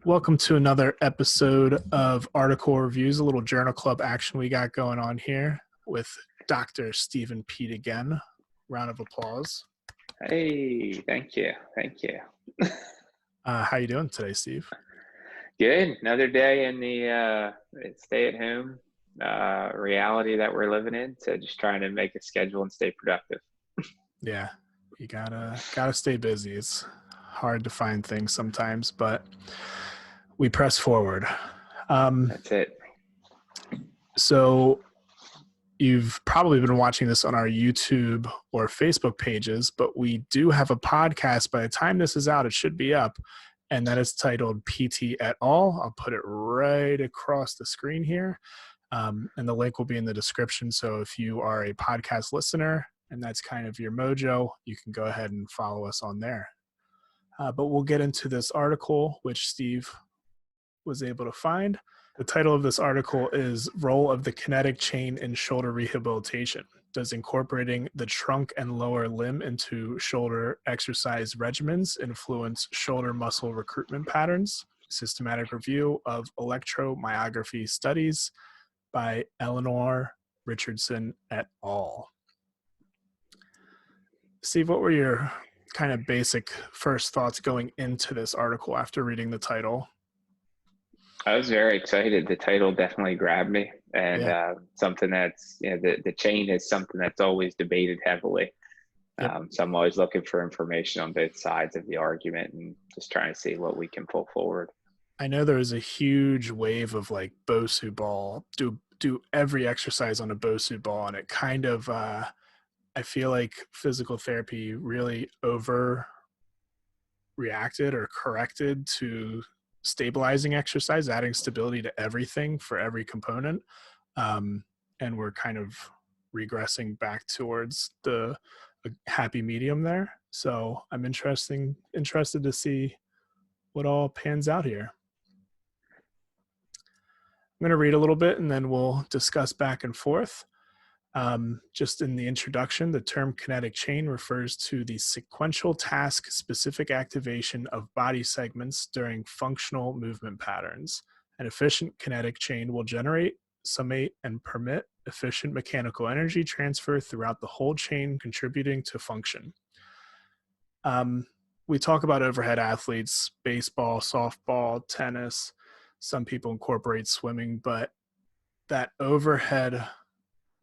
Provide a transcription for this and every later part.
Welcome to another episode of Article Reviews, a little journal club action we got going on here with Dr. Stephen Pete again. Round of applause. Hey, thank you. How you doing today, Steve? Good. Another day in the stay-at-home reality that we're living in. So just trying to make a schedule and stay productive. Yeah, you gotta stay busy. It's hard to find things sometimes, but we press forward. That's it. So you've probably been watching this on our YouTube or Facebook pages, but we do have a podcast. By the time this is out, it should be up, and that is titled PT et al. I'll put it right across the screen here, and the link will be in the description. So if you are a podcast listener and that's kind of your mojo, you can go ahead and follow us on there. But we'll get into this article, which Steve was able to find. The title of this article is Role of the Kinetic Chain in Shoulder Rehabilitation. Does incorporating the trunk and lower limb into shoulder exercise regimens influence shoulder muscle recruitment patterns? Systematic review of electromyography studies by Eleanor Richardson et al. Steve, what were your kind of basic first thoughts going into this article after reading the title? I was very excited. The title definitely grabbed me, and something that's, the chain is something that's always debated heavily. Yep. So I'm always looking for information on both sides of the argument and just trying to see what we can pull forward. I know there was a huge wave of like Bosu ball, do every exercise on a Bosu ball, and it kind of I feel like physical therapy really overreacted or corrected to stabilizing exercise, adding stability to everything for every component. And we're kind of regressing back towards the happy medium there. So I'm interested to see what all pans out here. I'm going to read a little bit and then we'll discuss back and forth. Just in the introduction, the term kinetic chain refers to the sequential task-specific activation of body segments during functional movement patterns. An efficient kinetic chain will generate, summate, and permit efficient mechanical energy transfer throughout the whole chain, contributing to function. We talk about overhead athletes, baseball, softball, tennis. Some people incorporate swimming, but that overhead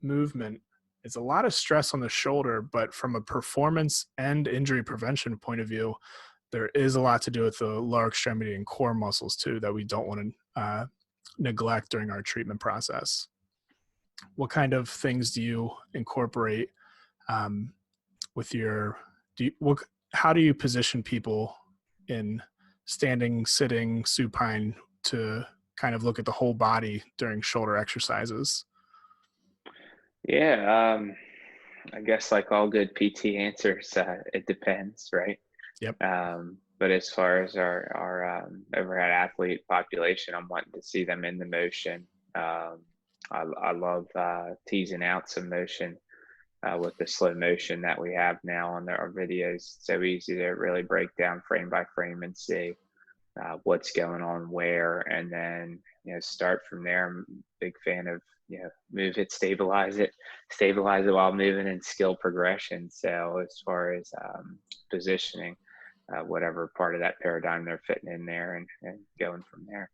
movement is a lot of stress on the shoulder, but from a performance and injury prevention point of view, there is a lot to do with the lower extremity and core muscles too that we don't want to neglect during our treatment process. What kind of things do you incorporate with your, how do you position people in standing, sitting, supine to kind of look at the whole body during shoulder exercises? Yeah, I guess like all good PT answers, it depends, right? Yep. But as far as our overhead athlete population, I'm wanting to see them in the motion. I love teasing out some motion with the slow motion that we have now on our videos. So easy to really break down frame by frame and see what's going on where, and then start from there. I'm a big fan of move it, stabilize it while moving, and skill progression. So as far as positioning, whatever part of that paradigm they're fitting in there, and going from there.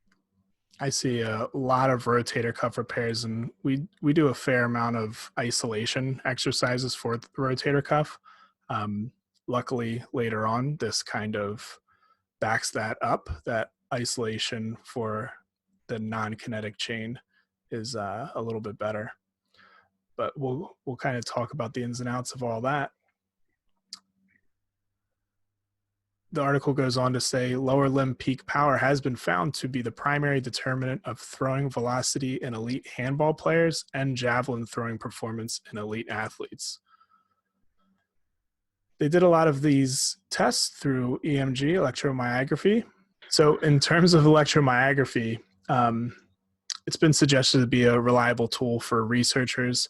I see a lot of rotator cuff repairs, and we do a fair amount of isolation exercises for the rotator cuff. Luckily, later on, this kind of backs that up. That isolation for the non-kinetic chain is a little bit better. But we'll kind of talk about the ins and outs of all that. The article goes on to say lower limb peak power has been found to be the primary determinant of throwing velocity in elite handball players and javelin throwing performance in elite athletes. They did a lot of these tests through EMG, electromyography. So in terms of electromyography, it's been suggested to be a reliable tool for researchers,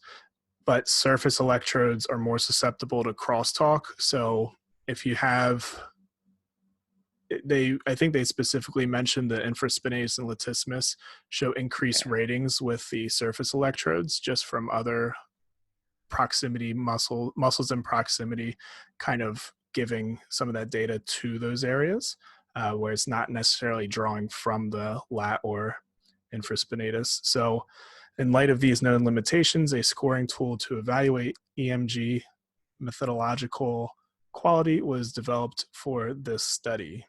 but surface electrodes are more susceptible to crosstalk. So if you have I think they specifically mentioned the infraspinase and latissimus show increased Yeah. ratings with the surface electrodes just from other proximity muscles in proximity kind of giving some of that data to those areas, where it's not necessarily drawing from the lat or infraspinatus. So in light of these known limitations, a scoring tool to evaluate EMG methodological quality was developed for this study.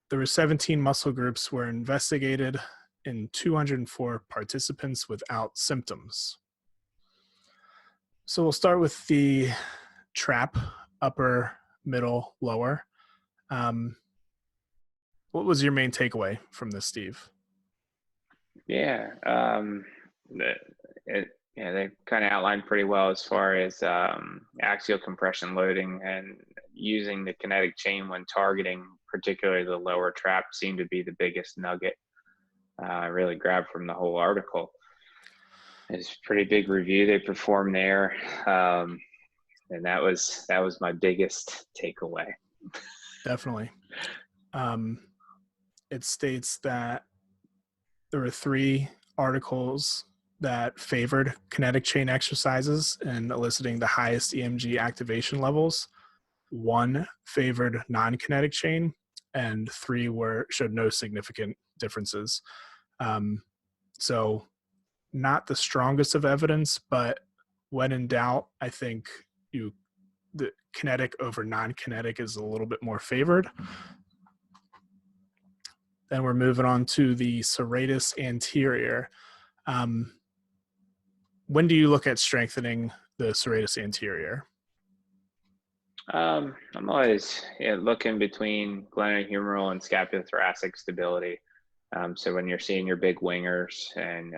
There were 17 muscle groups were investigated in 204 participants without symptoms. So we'll start with the trap, upper, middle, lower. What was your main takeaway from this, Steve? Yeah. They kind of outlined pretty well as far as axial compression loading and using the kinetic chain when targeting, particularly the lower trap, seemed to be the biggest nugget. I really grabbed from the whole article. It's a pretty big review they performed there, and that was my biggest takeaway. Definitely. It states that there were 3 articles that favored kinetic chain exercises and eliciting the highest EMG activation levels. 1 favored non-kinetic chain, and 3 showed no significant differences. So not the strongest of evidence, but when in doubt, I think the kinetic over non-kinetic is a little bit more favored. Then we're moving on to the serratus anterior. When do you look at strengthening the serratus anterior? I'm always looking between glenohumeral and scapulothoracic stability. So when you're seeing your big wingers and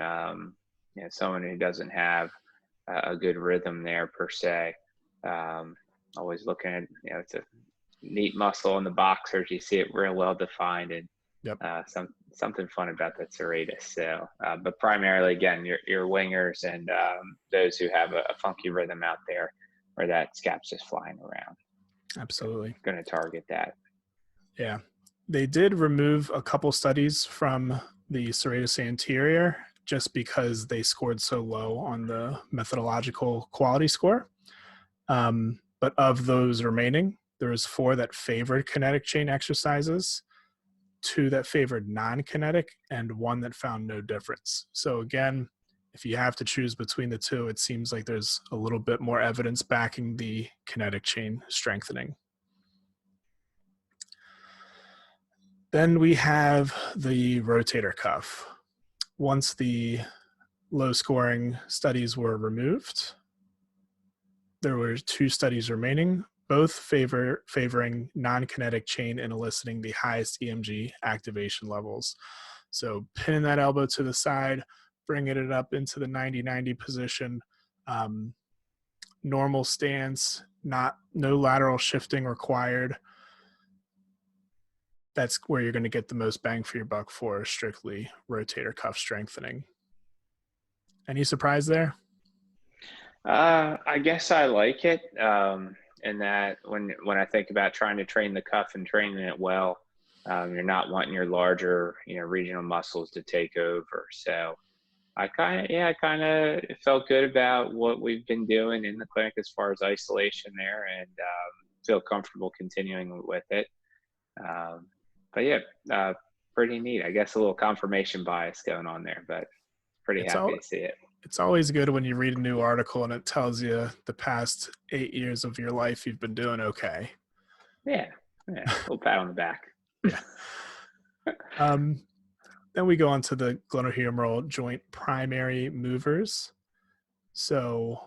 someone who doesn't have a good rhythm there per se, always looking at, it's a neat muscle in the boxers. You see it real well defined, and Yep. Something fun about that serratus. So, but primarily, again, your wingers and those who have a funky rhythm out there, where that scap's just flying around. Absolutely. Going to target that. Yeah. They did remove a couple studies from the serratus anterior just because they scored so low on the methodological quality score. But of those remaining, there was 4 that favored kinetic chain exercises, 2 that favored non-kinetic, and 1 that found no difference. So again, if you have to choose between the 2, it seems like there's a little bit more evidence backing the kinetic chain strengthening. Then we have the rotator cuff. Once the low scoring studies were removed, there were 2 studies remaining, both favoring non-kinetic chain and eliciting the highest EMG activation levels. So pinning that elbow to the side, bringing it up into the 90-90 position, normal stance, no lateral shifting required. That's where you're going to get the most bang for your buck for strictly rotator cuff strengthening. Any surprise there? I guess I like it. And that when I think about trying to train the cuff and training it well, you're not wanting your larger, regional muscles to take over. So I kind of felt good about what we've been doing in the clinic as far as isolation there, and feel comfortable continuing with it. But yeah, pretty neat. I guess a little confirmation bias going on there, but pretty happy to see it. It's always good when you read a new article and it tells you the past 8 years of your life you've been doing okay. Yeah, a little pat on the back. Yeah. Then we go on to the glenohumeral joint primary movers. So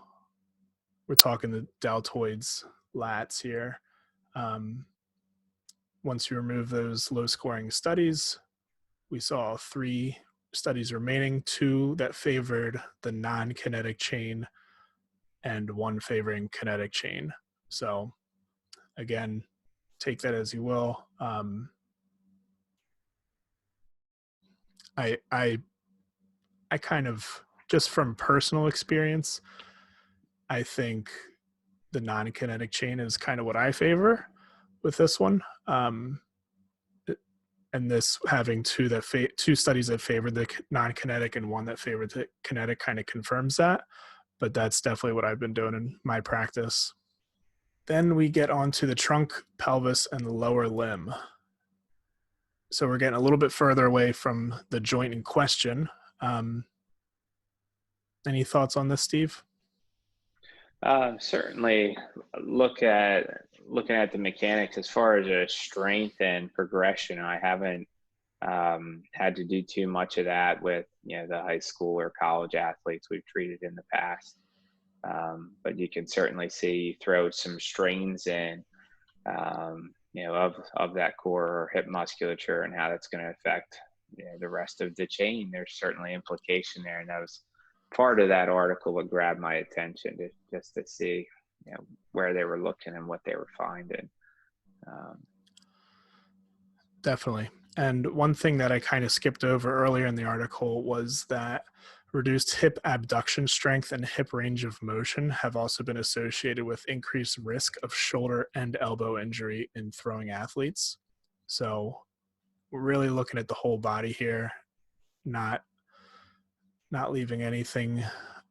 we're talking the deltoids, lats here. Once you remove those low scoring studies, we saw 3 studies remaining, 2 that favored the non-kinetic chain and 1 favoring kinetic chain. So again, take that as you will. I kind of, just from personal experience, I think the non-kinetic chain is kind of what I favor. with this one. And this having two studies that favored the non-kinetic and one that favored the kinetic kind of confirms that. But that's definitely what I've been doing in my practice. Then we get onto the trunk, pelvis, and the lower limb. So we're getting a little bit further away from the joint in question. Any thoughts on this, Steve? Certainly looking at the mechanics as far as a strength and progression. I haven't had to do too much of that with the high school or college athletes we've treated in the past. But you can certainly see throw some strains in, of that core or hip musculature and how that's going to affect the rest of the chain. There's certainly implication there, and that was part of that article that grabbed my attention just to see where they were looking and what they were finding. Definitely. And one thing that I kind of skipped over earlier in the article was that reduced hip abduction strength and hip range of motion have also been associated with increased risk of shoulder and elbow injury in throwing athletes. So we're really looking at the whole body here, not leaving anything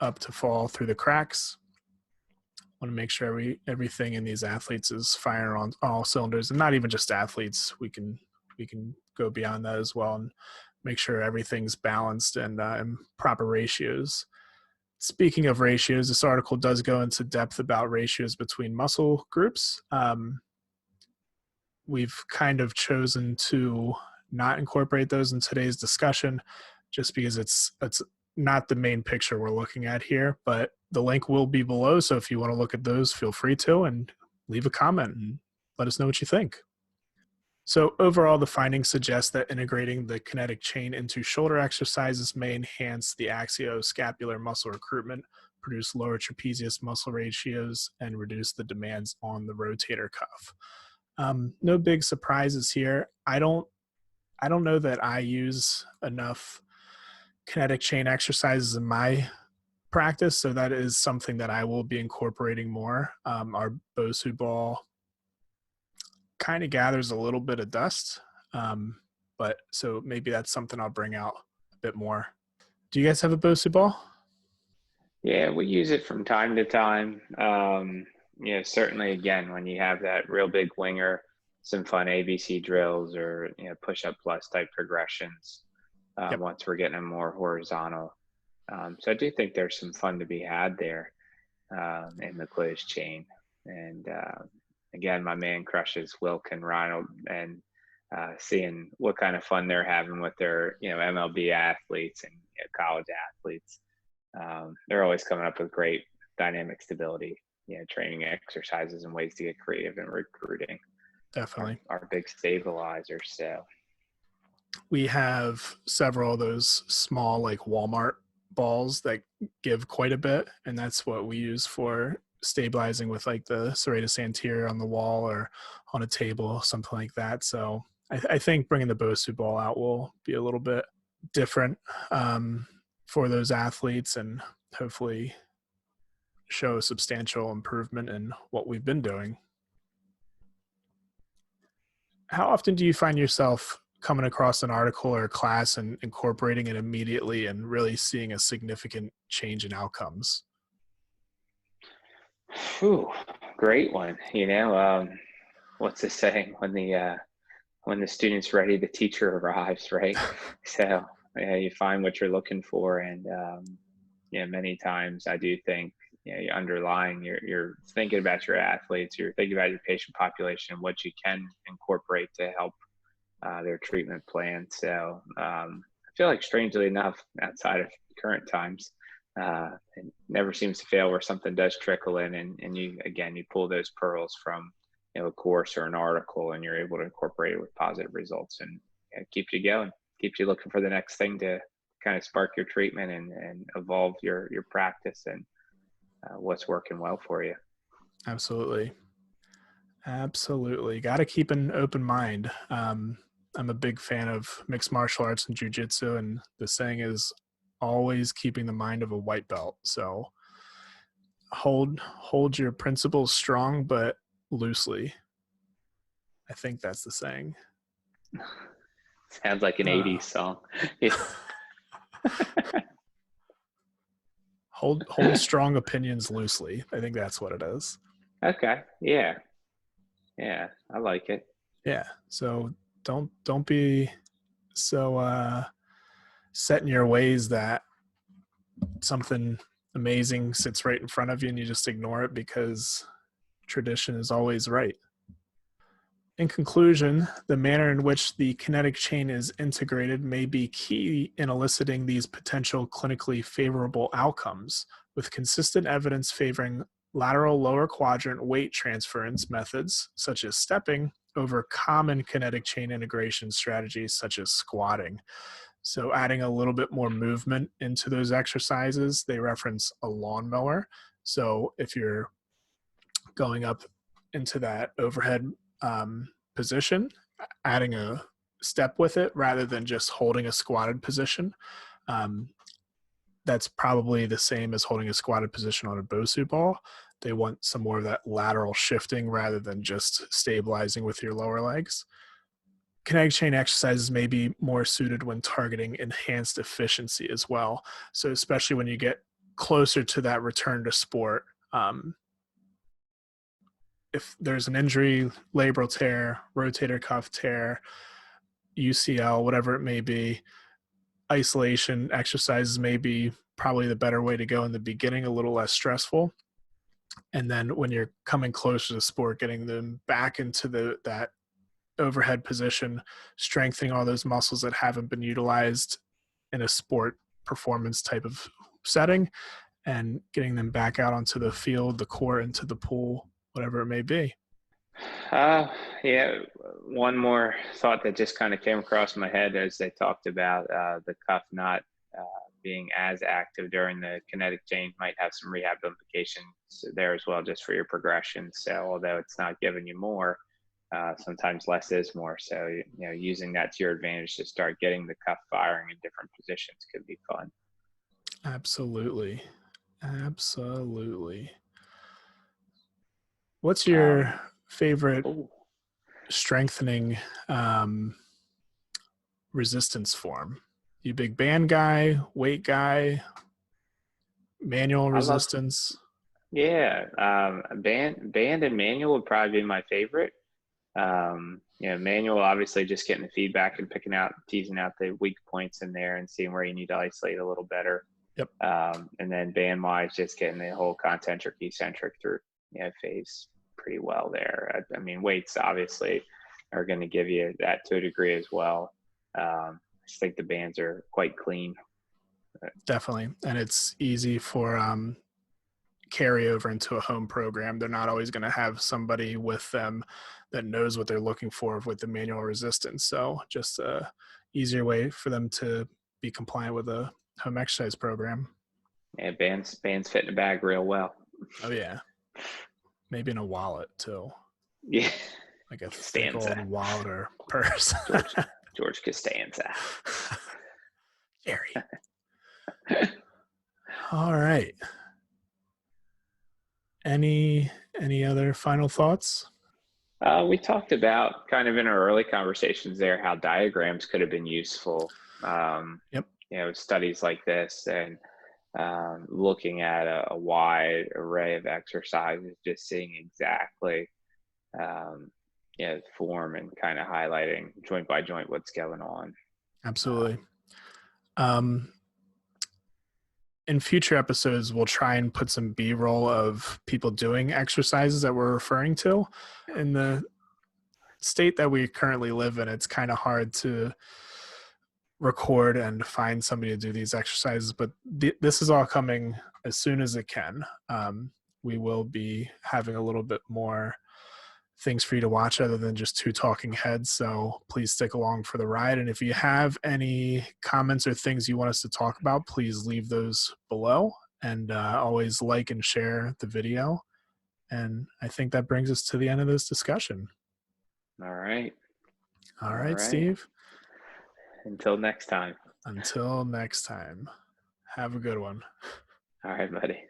up to fall through the cracks. Want to make sure everything in these athletes is firing on all cylinders, and not even just athletes. We can go beyond that as well and make sure everything's balanced and in proper ratios. Speaking of ratios, this article does go into depth about ratios between muscle groups. We've kind of chosen to not incorporate those in today's discussion just because it's not the main picture we're looking at here, but the link will be below. So if you want to look at those, feel free to, and leave a comment and let us know what you think. So overall, the findings suggest that integrating the kinetic chain into shoulder exercises may enhance the axioscapular muscle recruitment, produce lower trapezius muscle ratios, and reduce the demands on the rotator cuff. No big surprises here. I don't know that I use enough kinetic chain exercises in my practice, so that is something that I will be incorporating more. Our Bosu ball kind of gathers a little bit of dust, but so maybe that's something I'll bring out a bit more. Do you guys have a Bosu ball? Yeah, we use it from time to time. Certainly, again, when you have that real big winger, some fun ABC drills or push-up plus type progressions. Yep. Once we're getting them more horizontal. So I do think there's some fun to be had there in the closed chain. And again, my man crushes Wilk and Ronald, and seeing what kind of fun they're having with their MLB athletes and college athletes. They're always coming up with great dynamic stability, training exercises and ways to get creative in recruiting. Definitely. Our big stabilizers. So we have several of those small like Walmart balls that give quite a bit, and that's what we use for stabilizing with like the serratus anterior on the wall or on a table, something like that. So I think bringing the Bosu ball out will be a little bit different for those athletes and hopefully show a substantial improvement in what we've been doing. How often do you find yourself coming across an article or a class and incorporating it immediately and really seeing a significant change in outcomes? Whew, great one. What's the saying? When the student's ready, the teacher arrives, right? So you find what you're looking for, and many times I do think you're underlying, you're thinking about your athletes, you're thinking about your patient population and what you can incorporate to help their treatment plan. So I feel like, strangely enough, outside of current times, it never seems to fail where something does trickle in, and you pull those pearls from a course or an article, and you're able to incorporate it with positive results, and it keeps you going, keeps you looking for the next thing to kind of spark your treatment and evolve your practice and what's working well for you. Absolutely. Got to keep an open mind. I'm a big fan of mixed martial arts and jiu-jitsu, and the saying is always keeping the mind of a white belt. So hold your principles strong, but loosely. I think that's the saying. Sounds like an 80s song. Yeah. Hold strong opinions loosely. I think that's what it is. Okay. Yeah. Yeah. I like it. Yeah. So don't be so set in your ways that something amazing sits right in front of you and you just ignore it because tradition is always right. In conclusion, the manner in which the kinetic chain is integrated may be key in eliciting these potential clinically favorable outcomes, with consistent evidence favoring lateral lower quadrant weight transference methods, such as stepping, over common kinetic chain integration strategies, such as squatting. So, adding a little bit more movement into those exercises, they reference a lawnmower. So, if you're going up into that overhead position, adding a step with it rather than just holding a squatted position. That's probably the same as holding a squatted position on a Bosu ball. They want some more of that lateral shifting rather than just stabilizing with your lower legs. Kinetic chain exercises may be more suited when targeting enhanced efficiency as well. So especially when you get closer to that return to sport, if there's an injury, labral tear, rotator cuff tear, UCL, whatever it may be, isolation exercises may be probably the better way to go in the beginning, a little less stressful. And then when you're coming closer to sport, getting them back into that overhead position, strengthening all those muscles that haven't been utilized in a sport performance type of setting, and getting them back out onto the field, the court, into the pool, whatever it may be. Uh, yeah. One more thought that just kind of came across my head as they talked about the cuff not being as active during the kinetic chain might have some rehab implications there as well, just for your progression. So although it's not giving you more, sometimes less is more. So, using that to your advantage to start getting the cuff firing in different positions could be fun. Absolutely. Absolutely. What's your favorite Ooh, strengthening resistance form? You big band guy, weight guy, manual I love, resistance? yeah, band and manual would probably be my favorite. Manual, obviously just getting the feedback and teasing out the weak points in there and seeing where you need to isolate a little better. Yep. And then band wise, just getting the whole concentric eccentric through phase pretty well there. I mean, weights obviously are going to give you that to a degree as well. I just think the bands are quite clean. Definitely. And it's easy for carry over into a home program. They're not always going to have somebody with them that knows what they're looking for with the manual resistance. So just a easier way for them to be compliant with a home exercise program. Yeah, bands fit in a bag real well. Oh yeah. Maybe in a wallet too. Yeah. Like a thick Costanza. old wallet or purse. George Costanza. Jerry. All right. Any other final thoughts? We talked about kind of in our early conversations there how diagrams could have been useful. Yep. Studies like this and looking at a wide array of exercises, just seeing exactly form and kind of highlighting joint by joint what's going on. Absolutely. In future episodes, we'll try and put some B-roll of people doing exercises that we're referring to. In the state that we currently live in, it's kind of hard to record and find somebody to do these exercises, but this is all coming as soon as it can. We will be having a little bit more things for you to watch other than just two talking heads. So please stick along for the ride. And if you have any comments or things you want us to talk about, please leave those below, and always like and share the video. And I think that brings us to the end of this discussion. All right. All right, Steve. Until next time. Until next time. Have a good one. All right, buddy.